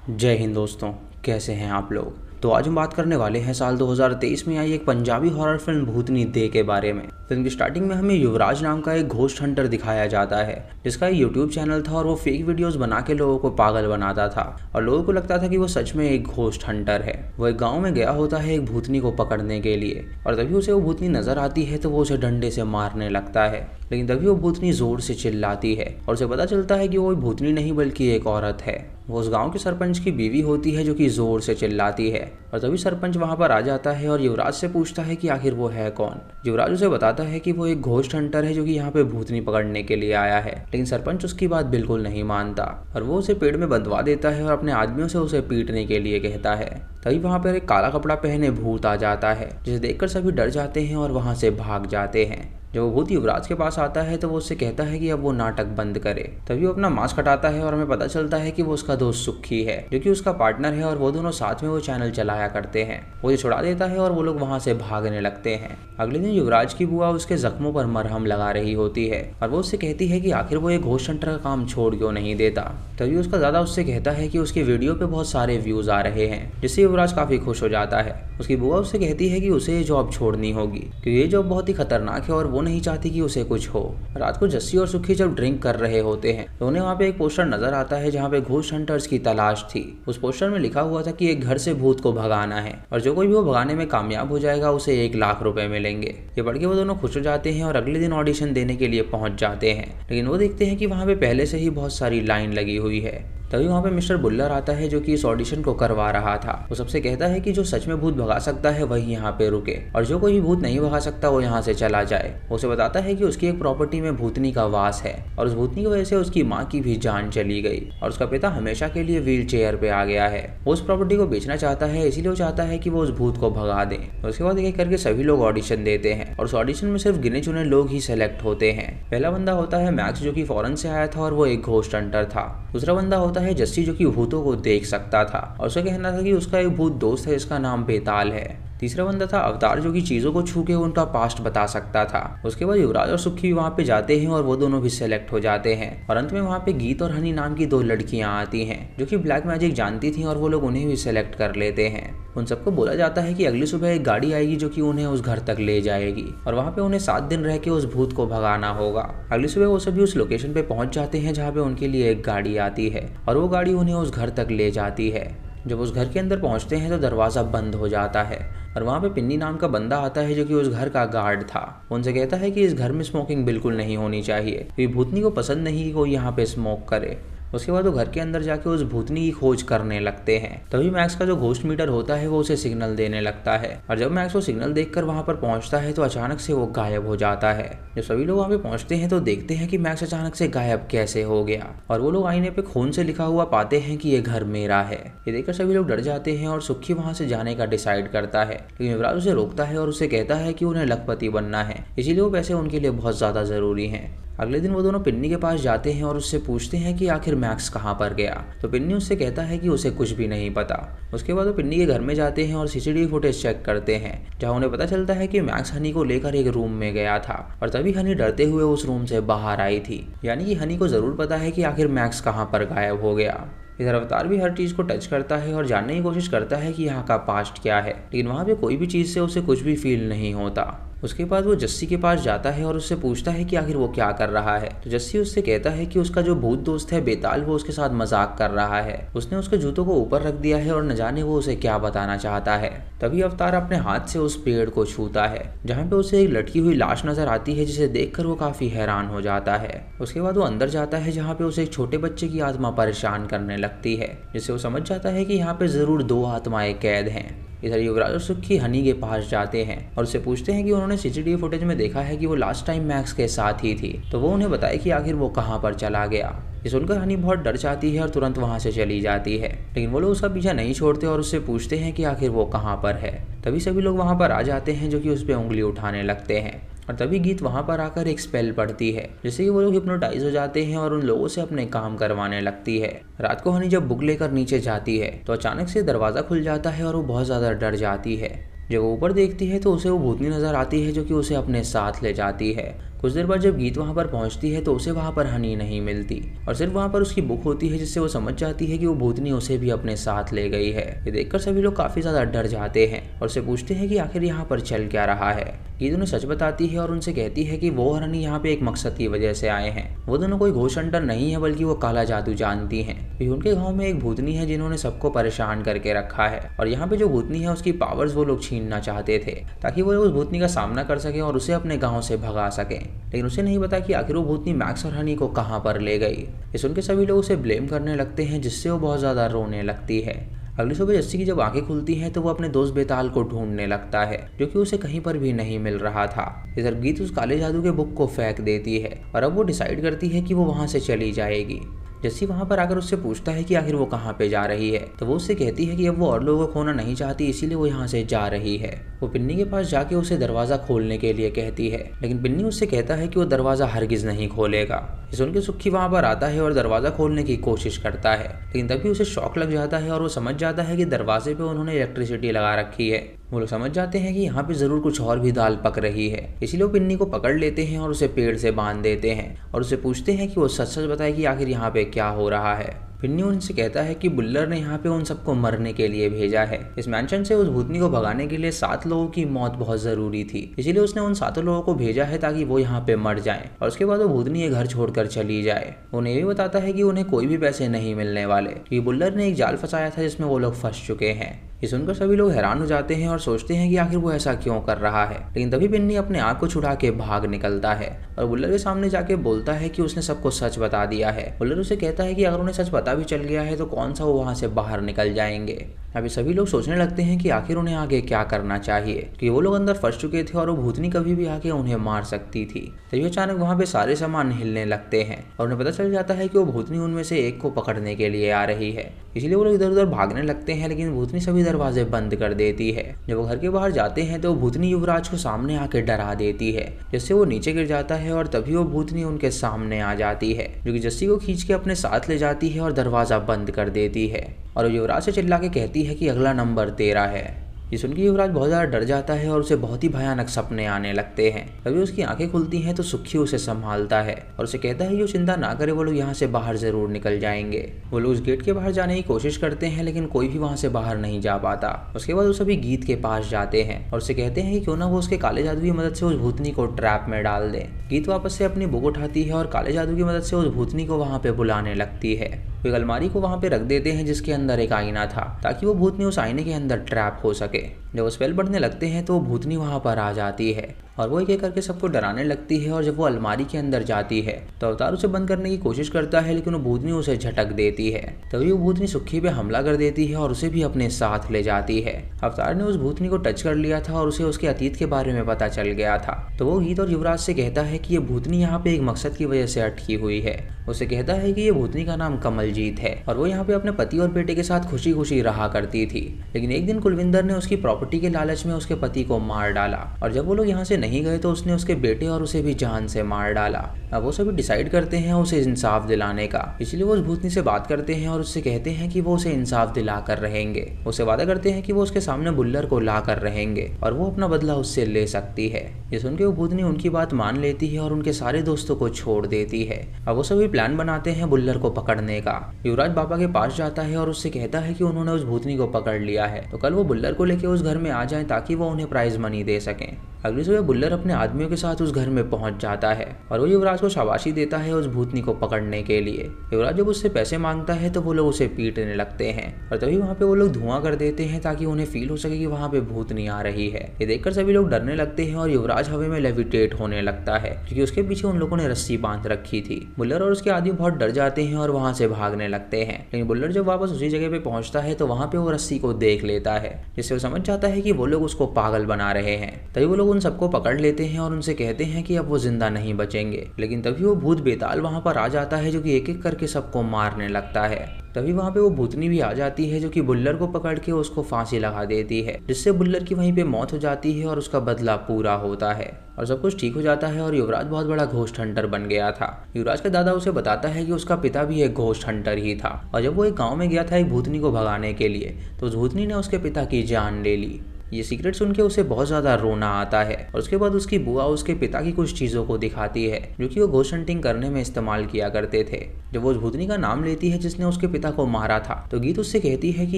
जय हिंद दोस्तों, कैसे हैं आप लोग। तो आज हम बात करने वाले हैं साल 2023 में आई एक पंजाबी हॉरर फिल्म भूतनी दे के बारे में। फिल्म की स्टार्टिंग में हमें युवराज नाम का एक घोस्ट हंटर दिखाया जाता है, जिसका एक यूट्यूब चैनल था और वो फेक वीडियोस बना के लोगों को पागल बनाता था और लोगों को लगता था कि वो सच में एक घोस्ट हंटर है। वो एक गाँव में गया होता है एक भूतनी को पकड़ने के लिए, और तभी उसे वो भूतनी नजर आती है तो वो उसे डंडे से मारने लगता है। लेकिन तभी वो भूतनी जोर से चिल्लाती है और उसे पता चलता है कि वो भूतनी नहीं बल्कि एक औरत है। वो उस गांव के सरपंच की बीवी होती है जो कि जोर से चिल्लाती है, और तभी सरपंच वहां पर आ जाता है और युवराज से पूछता है कि आखिर वो है कौन। युवराज उसे बताता है कि वो एक घोस्ट हंटर है जो कि यहाँ पे भूतनी पकड़ने के लिए आया है। लेकिन सरपंच उसकी बात बिल्कुल नहीं मानता और वो उसे पेड़ में बंधवा देता है और अपने आदमियों से उसे पीटने के लिए कहता है। तभी वहां पर एक काला कपड़ा पहने भूत आ जाता है, जिसे देखकर सभी डर जाते हैं और वहां से भाग जाते हैं। जब वो भूत युवराज के पास आता है तो वो उससे कहता है कि अब वो नाटक बंद करे। तभी वो अपना मास्क हटाता है और हमें पता चलता है कि वो उसका दोस्त सुखी है जो कि उसका पार्टनर है, और वो दोनों साथ में वो चैनल चलाया करते हैं। वो उसे छुड़ा देता है और वो लोग वहां से भागने लगते हैं। अगले दिन युवराज की बुआ उसके जख्मों पर मरहम लगा रही होती है और वो उससे कहती है कि आखिर वो एक घोस्ट हंटर का काम छोड़ क्यों नहीं देता। तभी उसका दादा उससे कहता है कि उसकी वीडियो पे बहुत सारे व्यूज आ रहे हैं, जिससे युवराज काफी खुश हो जाता है। उसकी बुआ उससे कहती है कि उसे ये जॉब छोड़नी होगी क्योंकि ये जॉब बहुत ही खतरनाक है और वो नहीं चाहती कि उसे कुछ हो। रात को जस्सी और सुखी जब ड्रिंक कर रहे होते हैं तो उन्हें वहाँ पे एक पोस्टर नजर आता है जहाँ पे घोस्ट हंटर्स की तलाश थी। उस पोस्टर में लिखा हुआ था कि एक घर से भूत को भगाना है और जो कोई भी वो भगाने में कामयाब हो जाएगा उसे 1 लाख रुपए मिलेंगे। ये पढ़ के वो दोनों खुश हो जाते हैं और अगले दिन ऑडिशन देने के लिए पहुंच जाते हैं। लेकिन वो देखते हैं कि वहाँ पे पहले से ही बहुत सारी लाइन लगी हुई है। तभी वहाँ पे मिस्टर बुल्लर आता है जो कि इस ऑडिशन को करवा रहा था। वो सबसे कहता है कि जो सच में भूत भगा सकता है वही यहाँ पे रुके और जो कोई भी भूत नहीं भगा सकता वो यहाँ से चला जाए। वो उसे बताता है कि उसकी एक प्रॉपर्टी में भूतनी का वास है और उस भूतनी की वजह से उसकी माँ की भी जान चली गई और उसका पिता हमेशा के लिए व्हील चेयर पे आ गया है। वो उस प्रॉपर्टी को बेचना चाहता है, इसीलिए वो चाहता है कि वो उस भूत को भगा दे। उसके बाद एक करके सभी लोग ऑडिशन देते हैं और उस ऑडिशन में सिर्फ गिने चुने लोग ही सेलेक्ट होते हैं। पहला बंदा होता है मैक्स जो कि फॉरेन से आया था और वो एक घोस्ट हंटर था। दूसरा बंदा होता है जस्सी जो कि भूतों को देख सकता था और उसे कहना था कि उसका एक भूत दोस्त है जिसका नाम बेताल है। तीसरा बंदा था अवतार जो कि चीजों को छू के उनका पास्ट बता सकता था। उसके बाद युवराज और सुखी वहाँ पे जाते हैं और वो दोनों भी सेलेक्ट हो जाते हैं और अंत में वहाँ पे गीत और हनी नाम की 2 लड़कियां आती हैं जो कि ब्लैक मैजिक जानती थी और वो लोग उन्हें भी सेलेक्ट कर लेते हैं। उन सबको बोला जाता है कि अगली सुबह एक गाड़ी आएगी जो कि उन्हें उस घर तक ले जाएगी और वहाँ पे उन्हें 7 दिन रह के उस भूत को भगाना होगा। अगली सुबह वो सभी उस लोकेशन पे पहुंच जाते हैं जहाँ पे उनके लिए एक गाड़ी आती है और वो गाड़ी उन्हें उस घर तक ले जाती है। जब उस घर के अंदर पहुंचते हैं तो दरवाजा बंद हो जाता है और वहाँ पे पिन्नी नाम का बंदा आता है जो कि उस घर का गार्ड था। उनसे कहता है कि इस घर में स्मोकिंग बिल्कुल नहीं होनी चाहिए क्योंकि भूतनी को पसंद नहीं कि कोई यहाँ पे स्मोक करे। उसके बाद वो घर के अंदर जाके उस भूतनी की खोज करने लगते हैं। तभी मैक्स का जो घोस्ट मीटर होता है वो उसे सिग्नल देने लगता है और जब मैक्स वो सिग्नल देखकर वहां पर पहुंचता है तो अचानक से वो गायब हो जाता है। जब सभी लोग वहां पे पहुंचते हैं तो देखते हैं कि मैक्स अचानक से गायब कैसे हो गया और वो लोग आईने पे खून से लिखा हुआ पाते हैं कि ये घर मेरा है। ये देखकर सभी लोग डर जाते हैं और सुखी वहां से जाने का डिसाइड करता है, लेकिन युवराज उसे रोकता है और उसे कहता है कि उन्हें लखपति बनना है, इसीलिए वो पैसे उनके लिए बहुत ज्यादा जरूरी हैं। अगले दिन वो दोनों पिन्नी के पास जाते हैं और उससे पूछते हैं कि आखिर मैक्स कहाँ पर गया। तो पिन्नी उससे कहता है कि उसे कुछ भी नहीं पता। उसके बाद वो पिन्नी के घर में जाते हैं और सीसीटीवी फुटेज चेक करते हैं जहाँ उन्हें पता चलता है कि मैक्स हनी को लेकर एक रूम में गया था और तभी हनी डरते हुए उस रूम से बाहर आई थी। यानी कि हनी को जरूर पता है कि आखिर मैक्स कहाँ पर गायब हो गया। इधर अवतार भी हर चीज को टच करता है और जानने की कोशिश करता है कि यहाँ का पास्ट क्या है, लेकिन वहाँ पे कोई भी चीज से उसे कुछ भी फील नहीं होता। उसके बाद वो जस्सी के पास जाता है और उससे पूछता है कि आखिर वो क्या कर रहा है। तो जस्सी उससे कहता है कि उसका जो भूत दोस्त है बेताल वो उसके साथ मजाक कर रहा है, उसने उसके जूतों को ऊपर रख दिया है और न जाने वो उसे क्या बताना चाहता है। तभी अवतार अपने हाथ से उस पेड़ को छूता है जहाँ पे उसे एक लटकी हुई लाश नजर आती है, जिसे देखकर वो काफी हैरान हो जाता है। उसके बाद वो अंदर जाता है जहाँ पे उसे एक छोटे बच्चे की आत्मा परेशान करने लगती है, जिससे वो समझ जाता है कि यहाँ पे जरूर 2 आत्माएं कैद हैं। इधर युवराज और सुखी हनी के पास जाते हैं और उससे पूछते हैं कि उन्होंने सीसीटीवी फुटेज में देखा है कि वो लास्ट टाइम मैक्स के साथ ही थी, तो वो उन्हें बताए कि आखिर वो कहाँ पर चला गया। ये सुनकर हनी बहुत डर जाती है और तुरंत वहां से चली जाती है, लेकिन वो लोग उसका पीछा नहीं छोड़ते और उससे पूछते हैं कि आखिर वो कहाँ पर है। तभी सभी लोग वहां पर आ जाते हैं जो कि उस पर उंगली उठाने लगते हैं और तभी गीत वहां पर आकर एक स्पेल पढ़ती है, जिससे कि वो लोग हिप्नोटाइज हो जाते हैं और उन लोगों से अपने काम करवाने लगती है। रात को हनी जब बुक लेकर नीचे जाती है तो अचानक से दरवाजा खुल जाता है और वो बहुत ज्यादा डर जाती है। जब वो ऊपर देखती है तो उसे वो भूतनी नजर आती है जो कि उसे अपने साथ ले जाती है। कुछ देर बाद जब गीत वहाँ पर पहुँचती है तो उसे वहाँ पर हनी नहीं मिलती और सिर्फ वहाँ पर उसकी बुक होती है, जिससे वो समझ जाती है कि वो भूतनी उसे भी अपने साथ ले गई है। ये देखकर सभी लोग काफी ज्यादा डर जाते हैं और उसे पूछते हैं कि आखिर यहाँ पर चल क्या रहा है। गीत उन्हें सच बताती है और उनसे कहती है कि वो और हनी यहाँ पे एक मकसद की वजह से आए हैं। वो दोनों कोई घोस्ट हंटर नहीं है, बल्कि वो काला जादू जानती हैं। उनके गांव में एक भूतनी है जिन्होंने सबको परेशान करके रखा है और यहाँ पे जो भूतनी है उसकी पावर्स वो लोग छीनना चाहते थे ताकि वो उस भूतनी का सामना कर सके और उसे अपने गाँव से भगा सके। लेकिन उसे नहीं पता कि आखिर वो भूतनी मैक्स और हनी को कहाँ पर ले गई। ये सुन के सभी लोग उसे ब्लेम करने लगते हैं, जिससे वो बहुत ज्यादा रोने लगती है। अगली सुबह जस्सी की जब आंखें खुलती हैं तो वो अपने दोस्त बेताल को ढूंढने लगता है, जो कि उसे कहीं पर भी नहीं मिल रहा था। इधर गीत उस काले जादू के बुक को फेंक देती है और अब वो डिसाइड करती है कि वो वहां से चली जाएगी। जस्सी वहां पर आकर उससे पूछता है कि आखिर वो कहाँ पे जा रही है, तो वो उससे कहती है कि अब वो और लोगों को खोना नहीं चाहती, इसीलिए वो यहाँ से जा रही है। वो पिन्नी के पास जाके उसे दरवाजा खोलने के लिए कहती है, लेकिन पिन्नी उससे कहता है कि वो दरवाजा हरगिज नहीं खोलेगा। ये सुन के सुखी वहां पर आता है और दरवाजा खोलने की कोशिश करता है, लेकिन तभी उसे शॉक लग जाता है और वो समझ जाता है कि दरवाजे पे उन्होंने इलेक्ट्रिसिटी लगा रखी है। वो लोग समझ जाते हैं कि यहाँ पे जरूर कुछ और भी दाल पक रही है, इसीलिए वो पिन्नी को पकड़ लेते हैं और उसे पेड़ से बांध देते हैं और उसे पूछते हैं कि वो सच सच बताए कि आखिर यहाँ पे क्या हो रहा है। पिन्नी उनसे कहता है कि बुल्लर ने यहाँ पे उन सबको मरने के लिए भेजा है। इस मैंशन से उस भूतनी को भगाने के लिए 7 लोगों की मौत बहुत जरूरी थी, इसीलिए उसने उन 7 लोगों को भेजा है ताकि वो यहाँ पे मर जाएं और उसके बाद वो भूतनी ये घर छोड़कर चली जाए। उन्हें ये भी बताता है कि उन्हें कोई भी पैसे नहीं मिलने वाले, क्योंकि बुल्लर ने एक जाल फंसाया था जिसमें वो लोग फंस चुके हैं। ये सुनकर सभी लोग हैरान हो जाते हैं और सोचते हैं कि आखिर वो ऐसा क्यों कर रहा है। लेकिन तभी पिन्नी अपने आप को छुड़ा के भाग निकलता है और बुल्लर के सामने जाके बोलता है कि उसने सबको सच बता दिया है। बुल्लर उसे कहता है कि अगर उन्हें सच पता भी चल गया है तो कौन सा वो वहां से बाहर निकल जाएंगे। अभी सभी लोग सोचने लगते हैं कि आखिर उन्हें आगे क्या करना चाहिए, क्योंकि वो लोग अंदर फंस चुके थे और वो भूतनी कभी भी आके उन्हें मार सकती थी। तभी अचानक वहां पे सारे सामान हिलने लगते हैं और उन्हें पता चल जाता है कि वो भूतनी उनमें से एक को पकड़ने के लिए आ रही है। इसीलिए वो लोग इधर उधर भागने लगते हैं, लेकिन भूतनी सभी दरवाजे बंद कर देती है। जब वो घर के बाहर जाते हैं तो भूतनी युवराज को सामने आके डरा देती है, जिससे वो नीचे गिर जाता है और तभी वो भूतनी उनके सामने आ जाती है, जो कि जस्सी को खींच के अपने साथ ले जाती है और दरवाजा बंद कर देती है और युवराज से चिल्ला के कहती है कि अगला नंबर 13 है। ये सुन के युवराज बहुत ज़्यादा डर जाता है और उसे बहुत ही भयानक सपने आने लगते हैं। तभी उसकी आंखें खुलती हैं तो सुखी उसे संभालता है और उसे कहता है कि वो चिंता ना करे, वो लोग यहाँ से बाहर जरूर निकल जाएंगे। वो लोग उस गेट के बाहर जाने की कोशिश करते हैं, लेकिन कोई भी वहाँ से बाहर नहीं जा पाता। उसके बाद वो सभी गीत के पास जाते हैं और उसे कहते हैं कि क्यों ना वो उसके काले जादू की मदद से उस भूतनी को ट्रैप में डाल दे। गीत वापस से अपनी बुक उठाती है और काले जादू की मदद से उस भूतनी को वहाँ पे बुलाने लगती है। वो एक अलमारी को वहाँ पे रख देते हैं जिसके अंदर एक आईना था, ताकि वो भूतनी उस आईने के अंदर ट्रैप हो सके। जब वो स्पेल पढ़ने लगते हैं तो वो भूतनी वहाँ पर आ जाती है और वो एक एक करके सबको डराने लगती है। और जब वो अलमारी के अंदर जाती है तो अवतार उसे बंद करने की कोशिश करता है, लेकिन वो भूतनी उसे झटक देती है। तभी वो भूतनी सुखी पे हमला कर देती है और उसे भी अपने साथ ले जाती है। अवतार ने उस भूतनी को टच कर लिया था और उसे उसके अतीत के बारे में पता चल गया था, तो वो गीत और युवराज से कहता है कि ये भूतनी यहाँ पे एक मकसद की वजह से अटकी हुई है। उसे कहता है कि ये भूतनी का नाम कमलजीत है और वो यहाँ पे अपने पति और बेटे के साथ खुशी खुशी रहा करती थी। लेकिन एक दिन कुलविंदर ने उसकी प्रॉपर्टी के लालच में उसके पति को मार डाला और जब वो लोग यहाँ से नहीं गए तो उसने उसके बेटे और उसे भी जान से मार डाला। अब वो सभी डिसाइड करते हैं उसे इंसाफ दिलाने का, इसलिए वो उस भूतनी से बात करते हैं और उससे कहते हैं कि वो उसे इंसाफ दिला कर रहेंगे। उसे वादा करते हैं कि वो उसके सामने बुल्लर को ला कर रहेंगे और वो अपना बदला उससे ले सकती है। ये सुन के वो भूतनी उनकी बात मान लेती है और उनके सारे दोस्तों को छोड़ देती है। अब वो सभी प्लान बनाते हैं बुल्लर को पकड़ने का। युवराज बाबा के पास जाता है और उससे कहता है कि उन्होंने उस भूतनी को पकड़ लिया है, तो कल वो बुल्लर को लेके उस घर में आ जाएं ताकि वो उन्हें प्राइज मनी दे सकें। अगली सुबह बुल्लर अपने आदमियों के साथ उस घर में पहुंच जाता है और वो युवराज को शाबाशी देता है उस भूतनी को पकड़ने के लिए। युवराज जब उससे पैसे मांगता है तो वो लोग उसे पीटने लगते हैं और तभी वहाँ पे वो लोग धुआं कर देते हैं ताकि उन्हें फील हो सके कि वहाँ पे भूतनी आ रही है। ये देखकर सभी लोग डरने लगते हैं और युवराज हवा में लेविटेट होने लगता है, क्योंकि उसके पीछे उन लोगों ने रस्सी बांध रखी थी। बुल्लर और उसके आदमी बहुत डर जाते हैं और वहाँ से भागने लगते हैं, लेकिन बुल्लर जब वापस उसी जगह पे पहुंचता है तो वहाँ पे वो रस्सी को देख लेता है, जिससे वो समझ जाता है कि वो लोग उसको पागल बना रहे हैं। तभी वो लोग उन सबको पकड़ लेते हैं और उनसे कहते हैं कि अब वो जिंदा नहीं बचेंगे। लेकिन तभी वो भूत बेताल वहाँ पर आ जाता है, जो कि एक एक करके सबको मारने लगता है। तभी वहाँ पे वो भूतनी भी आ जाती है, जो कि बुल्लर को पकड़ के उसको फांसी लगा देती है, जिससे बुल्लर की वहीं पे मौत हो जाती है और उसका बदला पूरा होता है और सब कुछ ठीक हो जाता है। और युवराज बहुत बड़ा घोस्ट हंटर बन गया था। युवराज का दादा उसे बताता है कि उसका पिता भी एक घोस्ट हंटर ही था और जब वो एक गाँव में गया था एक भूतनी को भगाने के लिए, तो उस भूतनी ने उसके पिता की जान ले ली। ये सीक्रेट सुन के उसे बहुत ज़्यादा रोना आता है और उसके बाद उसकी बुआ उसके पिता की कुछ चीज़ों को दिखाती है जो कि वो घोस्ट हंटिंग करने में इस्तेमाल किया करते थे। जब वो उस भूतनी का नाम लेती है जिसने उसके पिता को मारा था तो गीत उससे कहती है कि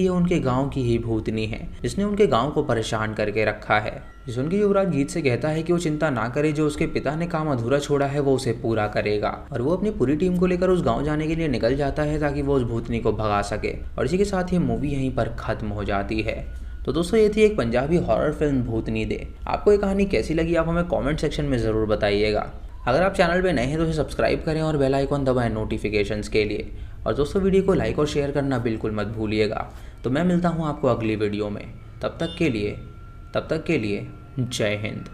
ये उनके गाँव की ही भूतनी है जिसने उनके गाँव को परेशान करके रखा है। ये सुन के युवराज गीत से कहता है कि वो चिंता ना करे, जो उसके पिता ने काम अधूरा छोड़ा है वो उसे पूरा करेगा। और वो अपनी पूरी टीम को लेकर उस गांव जाने के लिए निकल जाता है ताकि वो उस भूतनी को भगा सके। और इसी के साथ ये मूवी यहीं पर खत्म हो जाती है। तो दोस्तों ये थी एक पंजाबी हॉरर फिल्म भूतनी दे। आपको ये कहानी कैसी लगी आप हमें कमेंट सेक्शन में ज़रूर बताइएगा। अगर आप चैनल पे नए हैं तो इसे सब्सक्राइब करें और बेल आइकॉन दबाएं नोटिफिकेशंस के लिए। और दोस्तों वीडियो को लाइक और शेयर करना बिल्कुल मत भूलिएगा। तो मैं मिलता हूँ आपको अगली वीडियो में। तब तक के लिए जय हिंद।